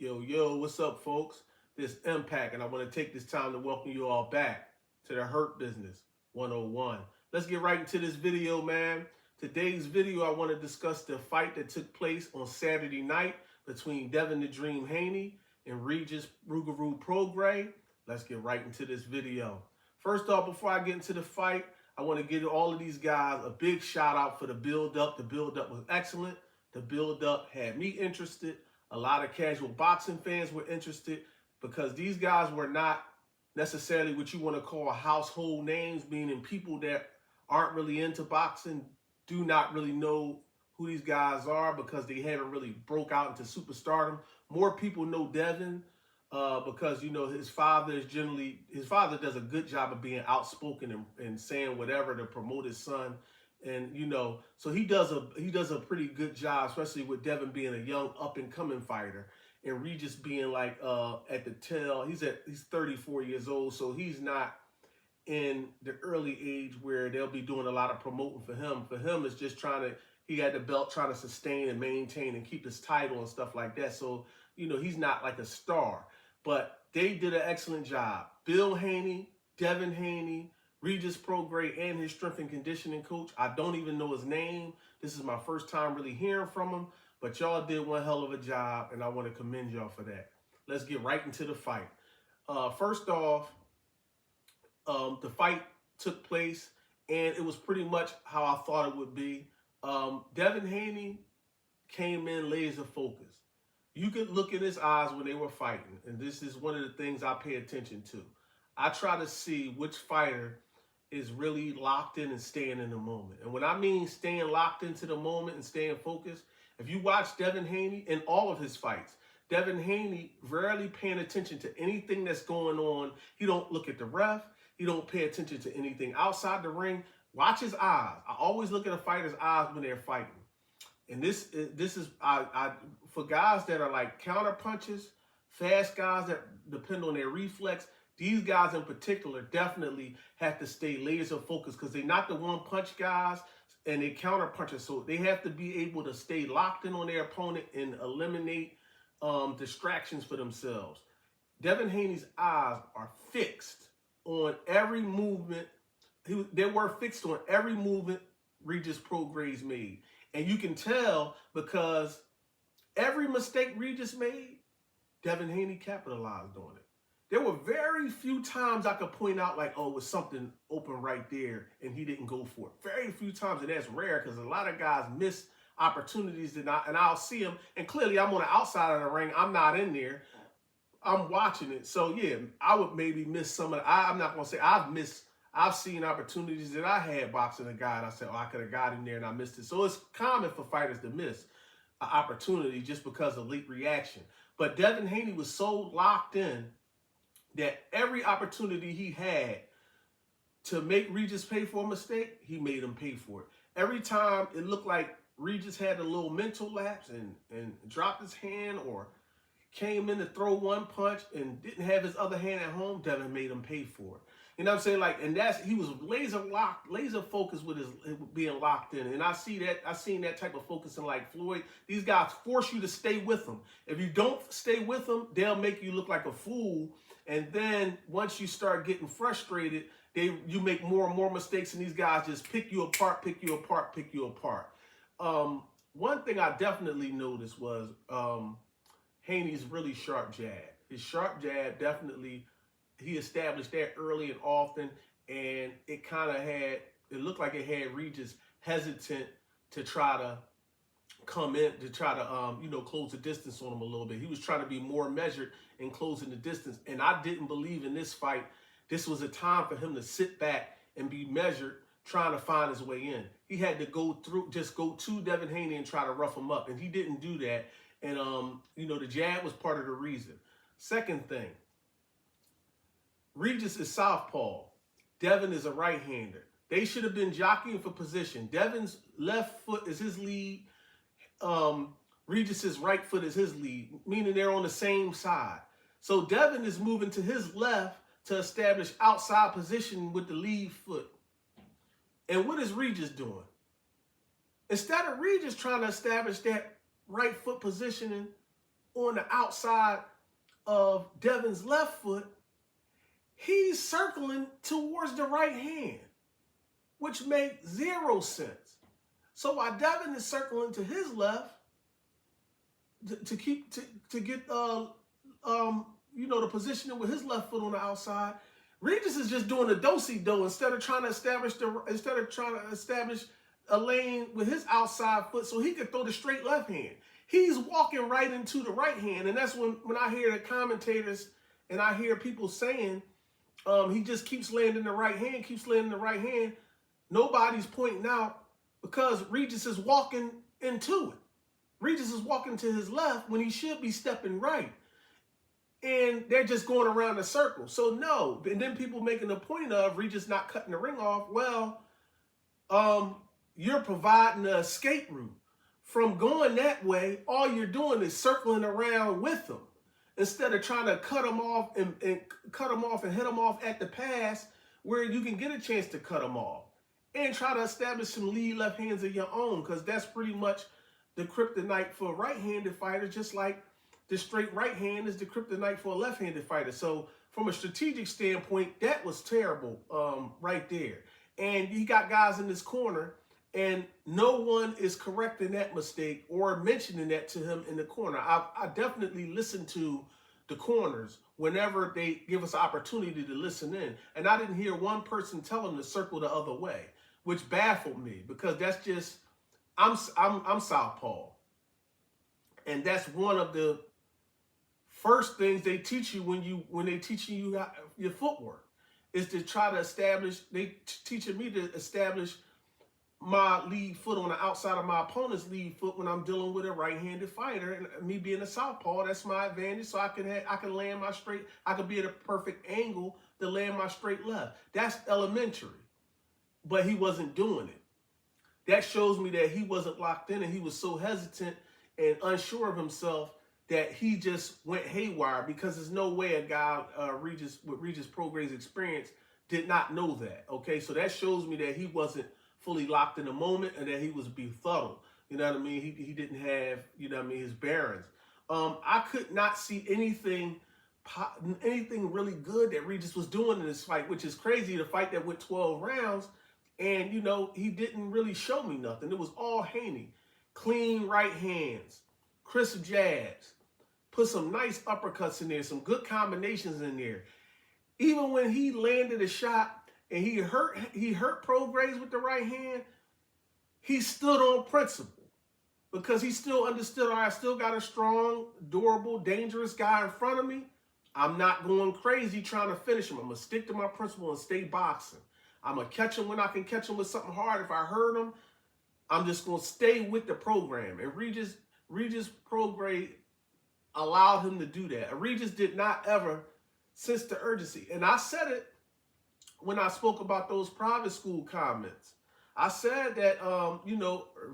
Yo, what's up, folks? This Impact, and I want to take this time to welcome you all back to the Hurt Business 101. Let's get right into this video, man. Today's video, I want to discuss the fight that took place on Saturday night between Devin the Dream Haney and Regis Prograis. Let's get right into this video. First off, before I get into the fight, I want to give all of these guys a big shout out for the build-up. The build-up was excellent. The build-up had me interested. A lot of casual boxing fans were interested because these guys were not necessarily what you want to call household names, meaning people that aren't really into boxing do not really know who these guys are because they haven't really broke out into superstardom. More people know Devin because, you know, his father does a good job of being outspoken and saying whatever to promote his son. And, you know, so he does a pretty good job, especially with Devin being a young up-and-coming fighter and Regis being like at the tail. He's 34 years old, so he's not in the early age where they'll be doing a lot of promoting for him. For him, it's just he had the belt trying to sustain and maintain and keep his title and stuff like that. So, you know, he's not like a star. But they did an excellent job. Bill Haney, Devin Haney, Regis Prograis, and his strength and conditioning coach. I don't even know his name. This is my first time really hearing from him, but y'all did one hell of a job, and I want to commend y'all for that. Let's get right into the fight. First off, the fight took place, and it was pretty much how I thought it would be. Devin Haney came in laser focused. You could look in his eyes when they were fighting, and this is one of the things I pay attention to. I try to see which fighter is really locked in and staying in the moment. And when I mean staying locked into the moment and staying focused, if you watch Devin Haney in all of his fights, Devin Haney rarely paying attention to anything that's going on. He don't look at the ref. He don't pay attention to anything outside the ring. Watch his eyes. I always look at a fighter's eyes when they're fighting. And this is for guys that are like counter punches, fast guys that depend on their reflex. These guys in particular definitely have to stay laser focused because they're not the one punch guys and they counter punches. So they have to be able to stay locked in on their opponent and eliminate distractions for themselves. Devin Haney's eyes are fixed on every movement. They were fixed on every movement Regis Prograis made. And you can tell because every mistake Regis made, Devin Haney capitalized on it. There were very few times I could point out like, oh, it was something open right there and he didn't go for it. Very few times, and that's rare because a lot of guys miss opportunities and I'll see them. And clearly I'm on the outside of the ring. I'm not in there. I'm watching it. So yeah, I would maybe miss some of I'm not going to say I've seen opportunities that I had boxing a guy and I said, oh, I could have got in there and I missed it. So it's common for fighters to miss an opportunity just because of late reaction. But Devin Haney was so locked in that every opportunity he had to make Regis pay for a mistake, he made him pay for it. Every time it looked like Regis had a little mental lapse and dropped his hand or came in to throw one punch and didn't have his other hand at home, Devin made him pay for it. You know what I'm saying? Like, and he was laser focused with his being locked in. And I seen that type of focus in like Floyd. These guys force you to stay with them. If you don't stay with them, they'll make you look like a fool. And then once you start getting frustrated, you make more and more mistakes, and these guys just pick you apart. One thing I definitely noticed was Haney's really sharp jab. His sharp jab definitely, he established that early and often, and it looked like it had Regis hesitant to try to come in, to try to, close the distance on him a little bit. He was trying to be more measured in closing the distance, and I didn't believe in this fight. This was a time for him to sit back and be measured, trying to find his way in. He had to go to Devin Haney and try to rough him up, and he didn't do that. And, the jab was part of the reason. Second thing, Regis is southpaw. Devin is a right-hander. They should have been jockeying for position. Devin's left foot is his lead. Regis's right foot is his lead, meaning they're on the same side. So Devin is moving to his left to establish outside position with the lead foot. And what is Regis doing? Instead of Regis trying to establish that right foot positioning, on the outside of Devin's left foot, he's circling towards the right hand, which makes zero sense. So while Devin is circling to his left to get the positioning with his left foot on the outside, Regis is just doing a do-si-do instead of trying to establish a lane with his outside foot so he could throw the straight left hand. He's walking right into the right hand, and that's when I hear the commentators and I hear people saying he just keeps landing the right hand, Nobody's pointing out because Regis is walking into it. Regis is walking to his left when he should be stepping right. And they're just going around a circle. So no, and then people making a point of Regis not cutting the ring off. Well, you're providing an escape route. From going that way, all you're doing is circling around with them instead of trying to cut them off and hit them off at the pass where you can get a chance to cut them off and try to establish some lead left hands of your own, because that's pretty much the kryptonite for right-handed fighters, just like the straight right hand is the kryptonite for a left-handed fighter. So from a strategic standpoint, that was terrible right there. And you got guys in this corner, and no one is correcting that mistake or mentioning that to him in the corner. I definitely listen to the corners whenever they give us an opportunity to listen in. And I didn't hear one person tell him to circle the other way, which baffled me, because that's just, I'm southpaw. And that's one of the first things they teach you when they teaching you your footwork, is to try to establish. They teaching me to establish my lead foot on the outside of my opponent's lead foot when I'm dealing with a right-handed fighter, and me being a southpaw, that's my advantage. So I can land my straight. I can be at a perfect angle to land my straight left. That's elementary, but he wasn't doing it. That shows me that he wasn't locked in, and he was so hesitant and unsure of himself that he just went haywire, because there's no way a guy with Regis Prograis' experience did not know that. Okay, so that shows me that he wasn't fully locked in the moment and that he was befuddled. You know what I mean? He didn't have, his bearings. I could not see anything really good that Regis was doing in this fight, which is crazy. The fight that went 12 rounds, and he didn't really show me nothing. It was all Haney. Clean right hands, crisp jabs, put some nice uppercuts in there, some good combinations in there. Even when he landed a shot and he hurt Prograis with the right hand, he stood on principle, because he still understood, all right, I still got a strong, durable, dangerous guy in front of me. I'm not going crazy trying to finish him. I'm going to stick to my principle and stay boxing. I'm going to catch him when I can catch him with something hard. If I hurt him, I'm just going to stay with the program. And Regis Prograis allowed him to do that. Regis did not ever sense the urgency. And I said it when I spoke about those private school comments. I said that,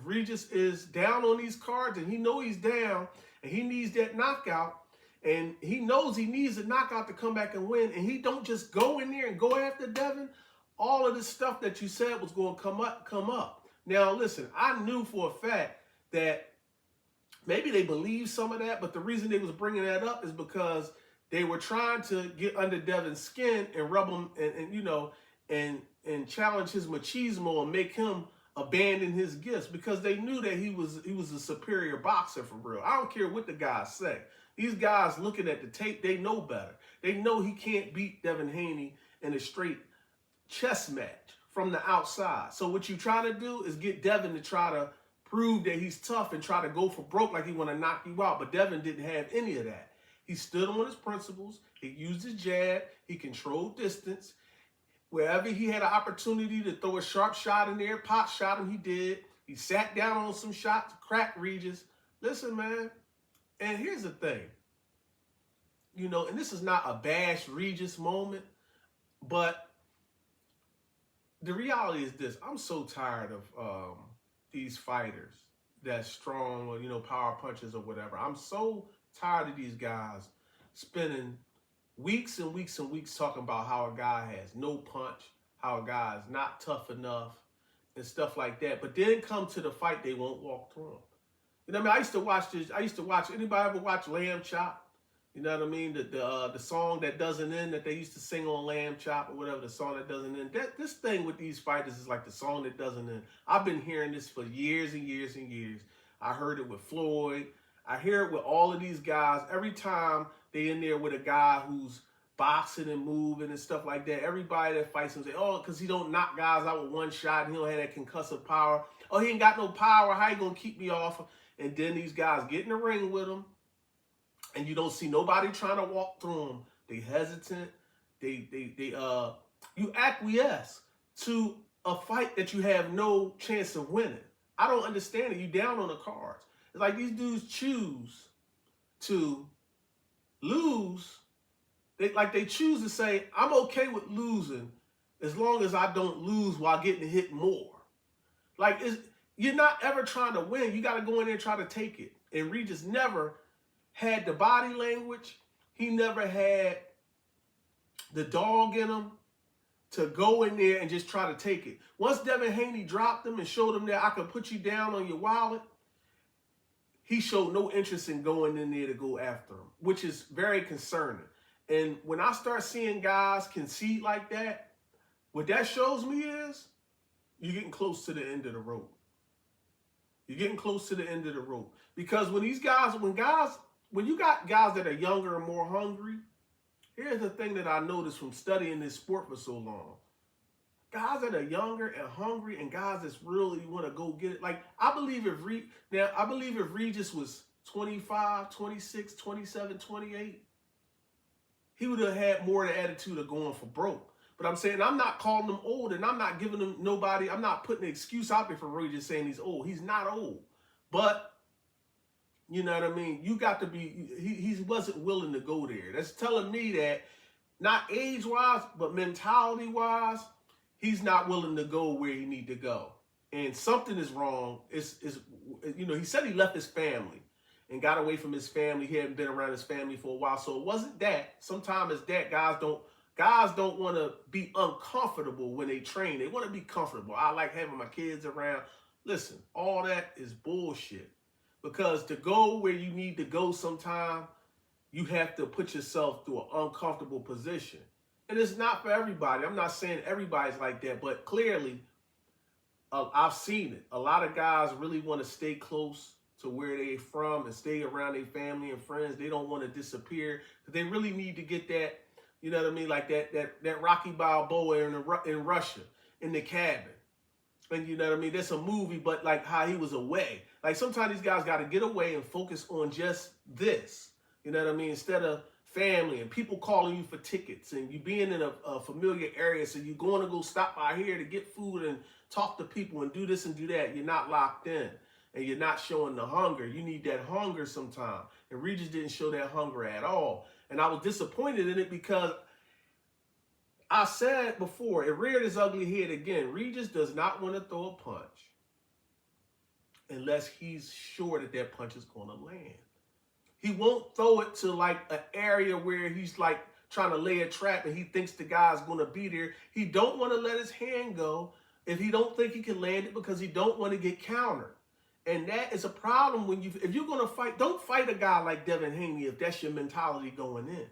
Regis is down on these cards, and he knows he's down, and he needs that knockout, and he knows he needs a knockout to come back and win, and he don't just go in there and go after Devin. All of this stuff that you said was going to come up. Now, listen, I knew for a fact that maybe they believed some of that, but the reason they was bringing that up is because they were trying to get under Devin's skin and rub him and challenge his machismo and make him abandon his gifts, because they knew that he was a superior boxer for real. I don't care what the guys say. These guys looking at the tape, they know better. They know he can't beat Devin Haney in a straight chess match from the outside. So what you try to do is get Devin to try to prove that he's tough and try to go for broke like he want to knock you out. But Devin didn't have any of that. He stood on his principles. He used his jab. He controlled distance. Wherever he had an opportunity to throw a sharp shot in there, pot shot him, he did. He sat down on some shots, cracked Regis. Listen, man, and here's the thing. And this is not a bash Regis moment, but the reality is this. I'm so tired of these fighters that's strong or, power punches or whatever. I'm so tired of these guys spending weeks and weeks and weeks talking about how a guy has no punch, how a guy is not tough enough, and stuff like that. But then come to the fight, they won't walk through them. You know what I mean? I used to watch this. I used to watch. Anybody ever watch Lamb Chop? You know what I mean? The song that doesn't end that they used to sing on Lamb Chop or whatever, the song that doesn't end. This thing with these fighters is like the song that doesn't end. I've been hearing this for years and years and years. I heard it with Floyd. I hear it with all of these guys. Every time they in there with a guy who's boxing and moving and stuff like that, everybody that fights him say, oh, because he don't knock guys out with one shot and he don't have that concussive power. Oh, he ain't got no power. How you going to keep me off? And then these guys get in the ring with him, and you don't see nobody trying to walk through them. They hesitant. You acquiesce to a fight that you have no chance of winning. I don't understand it. You down on the cards. It's like these dudes choose to lose. They choose to say, I'm okay with losing as long as I don't lose while getting hit more. Like, you're not ever trying to win. You got to go in there and try to take it. And Regis never had the body language. He never had the dog in him to go in there and just try to take it. Once Devin Haney dropped him and showed him that I can put you down on your wallet, he showed no interest in going in there to go after him, which is very concerning. And when I start seeing guys concede like that, what that shows me is you're getting close to the end of the road. You're getting close to the end of the road. Because when you got guys that are younger and more hungry, here's the thing that I noticed from studying this sport for so long. Guys that are younger and hungry and guys that really want to go get it. Like, I believe if Regis was 25, 26, 27, 28, he would have had more of the attitude of going for broke. But I'm saying, I'm not calling him old, and I'm not giving him nobody, I'm not putting an excuse out there for Regis saying he's old. He's not old. But, you know what I mean? You got to be, he wasn't willing to go there. That's telling me that, not age-wise, but mentality-wise, he's not willing to go where he need to go. And something is wrong. He said he left his family and got away from his family. He hadn't been around his family for a while. So it wasn't that. Sometimes it's that. Guys don't want to be uncomfortable when they train. They want to be comfortable. I like having my kids around. Listen, all that is bullshit. Because to go where you need to go sometime, you have to put yourself through an uncomfortable position. And it's not for everybody. I'm not saying everybody's like that, but clearly, I've seen it. A lot of guys really want to stay close to where they're from and stay around their family and friends. They don't want to disappear. They really need to get that, you know what I mean, like that Rocky Balboa in Russia, in the cabin. And you know what I mean? That's a movie, but like how he was away. Like sometimes these guys got to get away and focus on just this. You know what I mean? Instead of family and people calling you for tickets and you being in a familiar area. So you're going to go stop by here to get food and talk to people and do this and do that. You're not locked in and you're not showing the hunger. You need that hunger sometime. And Regis didn't show that hunger at all. And I was disappointed in it because I said before, it reared its ugly head again. Regis does not want to throw a punch unless he's sure that that punch is going to land. He won't throw it to like an area where he's like trying to lay a trap and he thinks the guy's going to be there. He don't want to let his hand go if he don't think he can land it because he don't want to get countered. And that is a problem when if you're going to fight, don't fight a guy like Devin Haney if that's your mentality going in.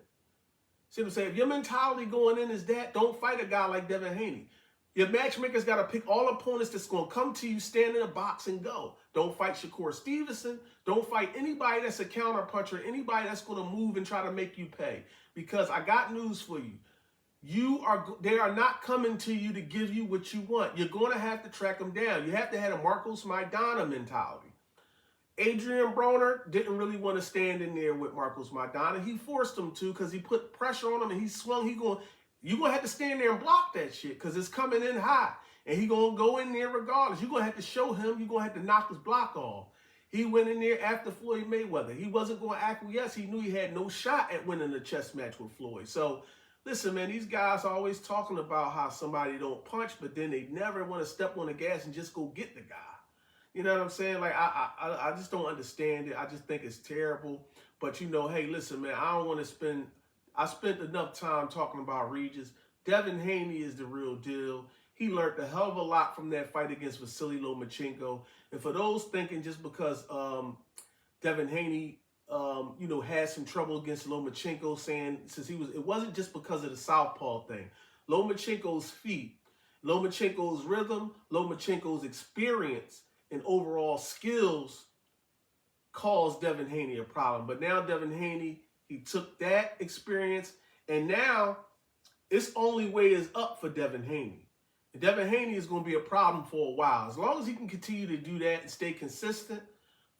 See what I'm saying? If your mentality going in is that, don't fight a guy like Devin Haney. Your matchmaker's got to pick all opponents that's going to come to you, stand in a box and go. Don't fight Shakur Stevenson. Don't fight anybody that's a counter puncher, anybody that's going to move and try to make you pay. Because I got news for you. They are not coming to you to give you what you want. You're going to have to track them down. You have to have a Marcos Maidana mentality. Adrian Broner didn't really want to stand in there with Marcos Maidana. He forced him to because he put pressure on him and he swung. You're going to have to stand there and block that shit because it's coming in hot. And he's going to go in there regardless. You're going to have to show him. You're going to have to knock his block off. He went in there after Floyd Mayweather. He wasn't going to acquiesce. He knew he had no shot at winning a chess match with Floyd. So, listen, man, these guys are always talking about how somebody don't punch, but then they never want to step on the gas and just go get the guy. You know what I'm saying? Like, I just don't understand it. I just think it's terrible. But, you know, hey, listen, man, I spent enough time talking about Regis. Devin Haney is the real deal. He learned a hell of a lot from that fight against Vasily Lomachenko. And for those thinking just because Devin Haney, had some trouble against Lomachenko, saying it wasn't just because of the southpaw thing. Lomachenko's feet, Lomachenko's rhythm, Lomachenko's experience, and overall skills caused Devin Haney a problem. But now Devin Haney, he took that experience, and now its only way is up for Devin Haney. And Devin Haney is going to be a problem for a while. As long as he can continue to do that and stay consistent,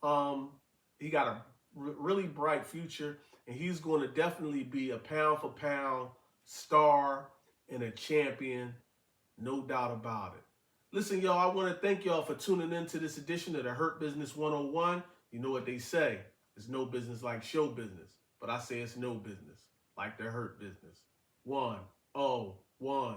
he got a really bright future, and he's going to definitely be a pound-for-pound star and a champion, no doubt about it. Listen, y'all, I want to thank y'all for tuning in to this edition of the Hurt Business 101. You know what they say, it's no business like show business, but I say it's no business like the hurt business. 101.